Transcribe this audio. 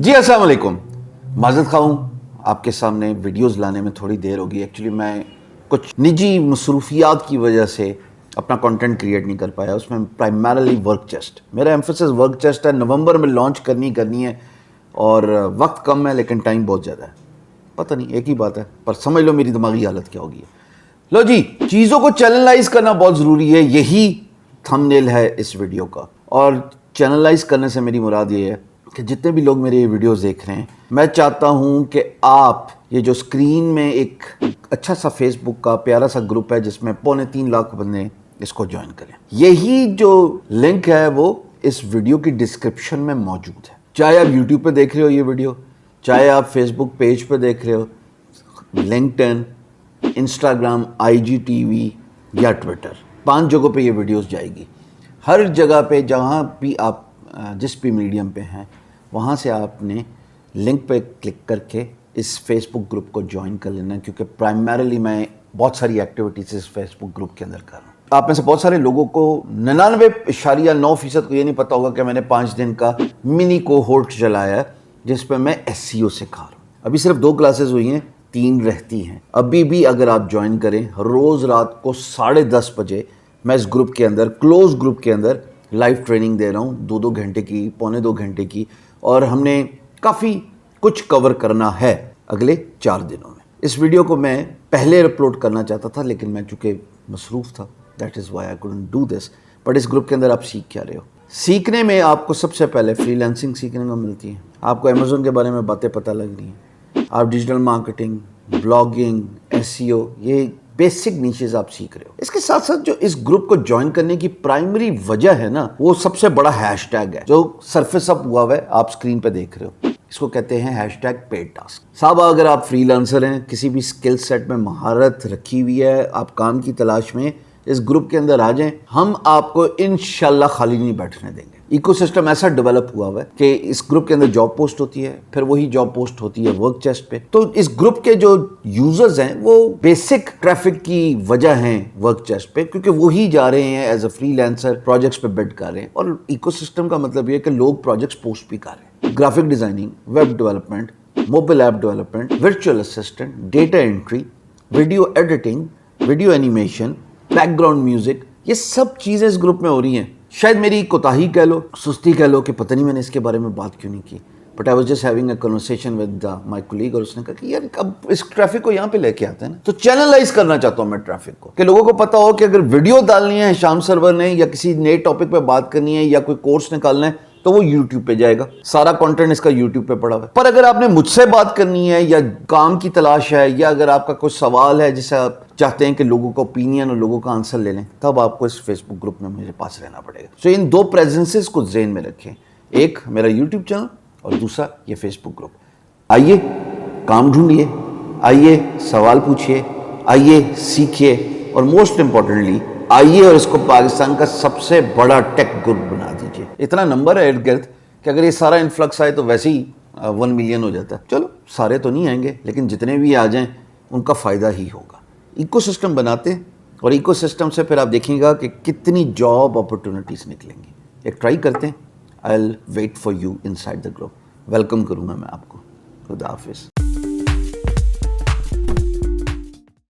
जी अस्सलाम वालेकुम। माज़रत ख़्वाह हूँ आपके सामने वीडियोस लाने में थोड़ी देर होगी। एक्चुअली मैं कुछ निजी मसरूफियात की वजह से अपना कंटेंट क्रिएट नहीं कर पाया। उसमें प्राइमरली वर्क चेस्ट, मेरा एम्फेसिस वर्क चेस्ट है। नवंबर में लॉन्च करनी है और वक्त कम है लेकिन टाइम बहुत ज़्यादा है। पता नहीं, एक ही बात है, पर समझ लो मेरी दिमागी हालत क्या होगी। लो जी, चीज़ों को चैनलाइज करना बहुत ज़रूरी है, यही थंबनेल है इस वीडियो का। और चैनलाइज करने से मेरी मुराद ये है कि जितने भी लोग मेरे ये वीडियोस देख रहे हैं, मैं चाहता हूं कि आप ये जो स्क्रीन में एक अच्छा सा फेसबुक का प्यारा सा ग्रुप है जिसमें 3.25 लाख बंदे, इसको ज्वाइन करें। यही जो लिंक है वो इस वीडियो की डिस्क्रिप्शन में मौजूद है। चाहे आप यूट्यूब पे देख रहे हो ये वीडियो, चाहे आप फेसबुक पेज पे देख रहे हो, लिंक्डइन, इंस्टाग्राम, IGTV या ट्विटर, 5 जगहों पे ये वीडियोस जाएगी। हर जगह पे जहाँ भी आप जिस भी मीडियम पे हैं वहाँ से आपने लिंक पे क्लिक करके इस फेसबुक ग्रुप को ज्वाइन कर लेना है, क्योंकि प्राइमरली मैं बहुत सारी एक्टिविटीज़ इस फेसबुक ग्रुप के अंदर कर रहा हूँ। आप में से बहुत सारे लोगों को 99.9% को ये नहीं पता होगा कि मैंने 5 दिन का मिनी कोहोर्ट चलाया है जिस पर मैं SEO सिखा रहा हूँ। अभी सिर्फ 2 क्लासेस हुई हैं, 3 रहती हैं। अभी भी अगर आप ज्वाइन करें, रोज़ रात को 10:30 बजे मैं इस ग्रुप के अंदर, क्लोज ग्रुप के अंदर लाइव ट्रेनिंग दे रहा हूँ, 2-2 घंटे की, 2.25 घंटे की। और हमने काफ़ी कुछ कवर करना है अगले 4 दिनों में। इस वीडियो को मैं पहले अपलोड करना चाहता था लेकिन मैं चूँकि मसरूफ़ था, that is why I couldn't do this. But इस ग्रुप के अंदर आप सीख क्या रहे हो? सीखने में आपको सबसे पहले फ्रीलांसिंग सीखने को मिलती है, आपको अमेज़न के बारे में बातें पता लग रही हैं, आप डिजिटल मार्केटिंग, ब्लॉगिंग, SEO, ये बेसिक नीशेस आप सीख रहे हो। इसके साथ साथ जो इस ग्रुप को ज्वाइन करने की प्राइमरी वजह है ना, वो सबसे बड़ा हैशटैग है जो सरफेस अप हुआ है, आप स्क्रीन पे देख रहे हो। इसको कहते हैं हैशटैग पेड टास्क। साहब, अगर आप फ्रीलांसर हैं, किसी भी स्किल सेट में महारत रखी हुई है, आप काम की तलाश में, इस ग्रुप के अंदर आ जाएं, हम आपको इंशाल्लाह खाली नहीं बैठने देंगे। इकोसिस्टम ऐसा डेवलप हुआ है कि इस ग्रुप के अंदर जॉब पोस्ट होती है, फिर वही जॉब पोस्ट होती है वर्क चेस्ट पे। तो इस ग्रुप के जो यूजर्स हैं वो बेसिक ट्रैफिक की वजह हैं वर्क चेस्ट पे, क्योंकि वही जा रहे हैं एज अ फ्रीलांसर प्रोजेक्ट्स पे बिड कर रहे हैं। और इकोसिस्टम का मतलब ये है कि लोग प्रोजेक्ट्स पोस्ट भी कर रहे हैं। Graphic designing, web development, mobile app development, virtual assistant, data entry, video editing, video animation, background music, ये सब चीजें इस ग्रुप में हो रही हैं। शायद मेरी कोताही कह लो, सुस्ती कह लो कि पता नहीं मैंने इसके बारे में बात क्यों नहीं की। But I was just having a conversation with my colleague और उसने कहा कि यार अब इस ट्रैफिक को यहाँ पे लेके आते हैं ना, तो चैनलाइज करना चाहता हूँ मैं ट्रैफिक को, कि लोगों को पता हो कि अगर वीडियो डालनी है शाम सर्वर ने, या किसी नए टॉपिक पे बात करनी है, या कोई कोर्स निकालना है, तो वो YouTube पे जाएगा। सारा कंटेंट इसका YouTube पे पड़ा हुआ है। पर अगर आपने मुझसे बात करनी है, या काम की तलाश है, या अगर आपका कुछ सवाल है जिसे आप चाहते हैं कि लोगों का ओपिनियन और लोगों का आंसर ले लें, तब आपको इस फेसबुक ग्रुप में मेरे पास रहना पड़ेगा। सो इन 2 प्रेजेंसेस को ज़हन में रखें, एक मेरा YouTube चैनल और दूसरा ये फेसबुक ग्रुप। आइए काम ढूंढिए, आइए सवाल पूछिए, आइए सीखिए, और मोस्ट इंपॉर्टेंटली आइए और इसको पाकिस्तान का सबसे बड़ा टेक ग्रुप बना दीजिए। इतना नंबर है इर्द गिर्द कि अगर ये सारा इन्फ्लक्स आए तो वैसे ही 1 मिलियन हो जाता है। चलो, सारे तो नहीं आएंगे लेकिन जितने भी आ जाएं उनका फ़ायदा ही होगा। इकोसिस्टम बनाते हैं और इकोसिस्टम से फिर आप देखेंगे कि कितनी जॉब अपॉर्चुनिटीज़ निकलेंगी। एक ट्राई करते हैं। I will wait for you inside the group. Welcome करूँगा मैं आपको। खुदा हाफिज़।